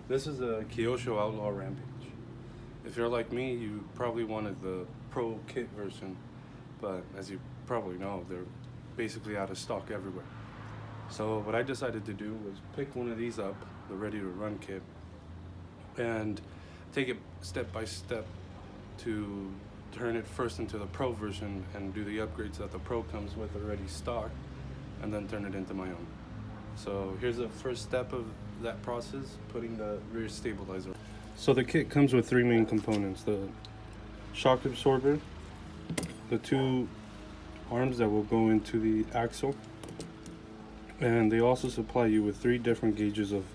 This is a Kyosho Outlaw Rampage. If you're like me, you probably wanted the Pro Kit version, but as you probably know, they're basically out of stock everywhere. So what I decided to do was pick one of these up, the Ready to Run kit, and take it step by step to turn it first into the Pro version and do the upgrades that the Pro comes with already stock, and then turn it into my own. So here's the first step of that process, putting the rear stabilizer. So the kit comes with three main components: the shock absorber, the two arms that will go into the axle, and they also supply you with three different gauges of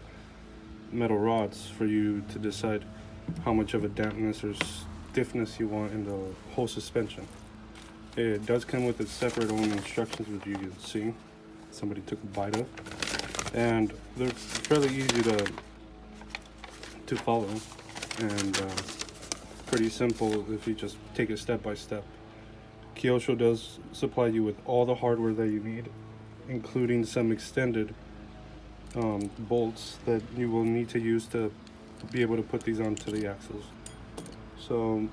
metal rods for you to decide how much of a dampness or stiffness you want in the whole suspension. It does come with its separate own instructions, which you can see somebody took a bite of, and they're fairly easy to follow, and pretty simple if you just take it step by step. Kyosho does supply you with all the hardware that you need, including some extended bolts that you will need to use to be able to put these onto the axles. So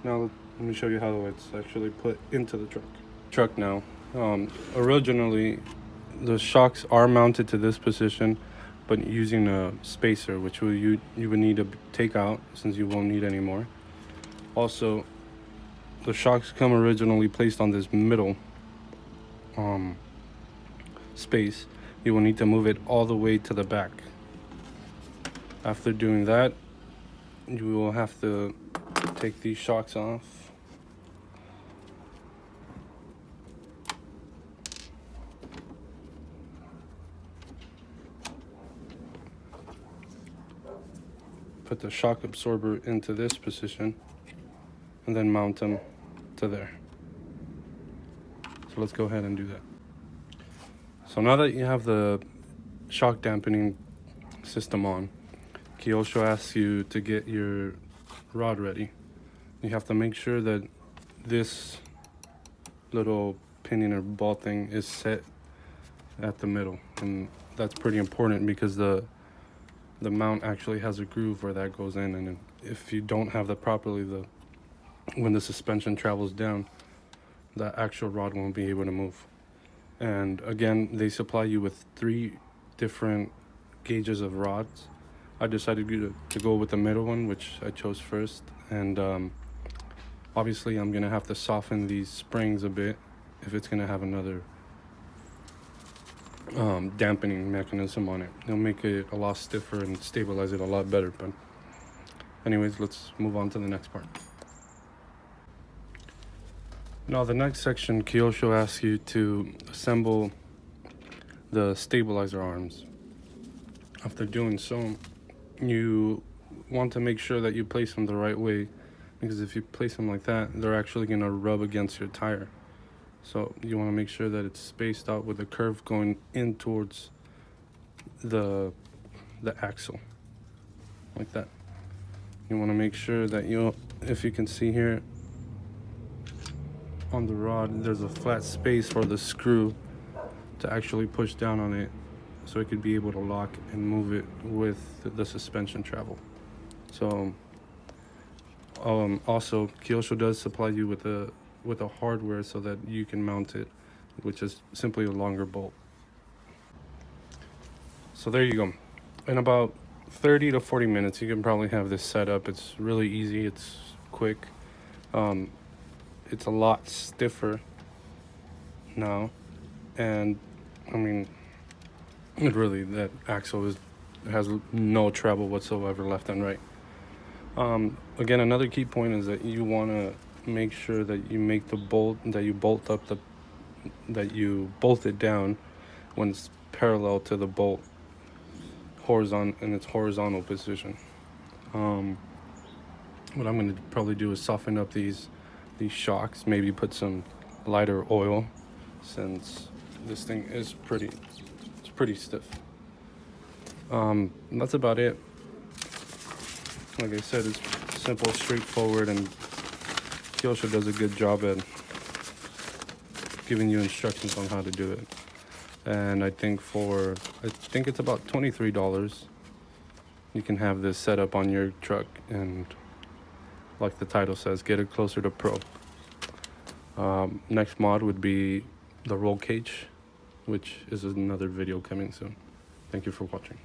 now let me show you how it's actually put into the truck now. Originally the shocks are mounted to this position, but using a spacer, which you would need to take out since you won't need any more. Also, the shocks come originally placed on this middle space. You will need to move it all the way to the back. After doing that, you will have to take these shocks off. Put the shock absorber into this position and then mount them to there. So let's go ahead and do that. So now that you have the shock dampening system on, Kyosho asks you to get your rod ready. You have to make sure that this little pinion or ball thing is set at the middle, and that's pretty important because the mount actually has a groove where that goes in, and if you don't have that properly, when the suspension travels down, the actual rod won't be able to move. And again, they supply you with three different gauges of rods. I decided to go with the middle one, which I chose first, and obviously I'm gonna have to soften these springs a bit if it's gonna have another dampening mechanism on it. It'll make it a lot stiffer and stabilize it a lot better. But anyways, let's move on to the next part. Now the next section, Kyosho asks you to assemble the stabilizer arms. After doing so, you want to make sure that you place them the right way, because if you place them like that, they're actually going to rub against your tire. So you want to make sure that it's spaced out with the curve going in towards the axle, like that. You want to make sure that if you can see here on the rod, there's a flat space for the screw to actually push down on it, so it could be able to lock and move it with the suspension travel. So also Kyosho does supply you with a hardware so that you can mount it, which is simply a longer bolt. So there you go. In about 30 to 40 minutes you can probably have this set up. It's really easy, it's quick. It's a lot stiffer now, and I mean, that axle has no treble whatsoever left and right. Again, another key point is that you want to make sure that you make the bolt, that you bolt it down when it's parallel to the bolt, in its horizontal position. What I'm going to probably do is soften up these shocks, maybe put some lighter oil, since this thing is pretty stiff. That's about it. Like I said, it's simple, straightforward, and Kyosho does a good job at giving you instructions on how to do it. And I think it's about $23. you can have this set up on your truck and, like the title says, get it closer to pro. Next mod would be the roll cage, which is another video coming soon. Thank you for watching.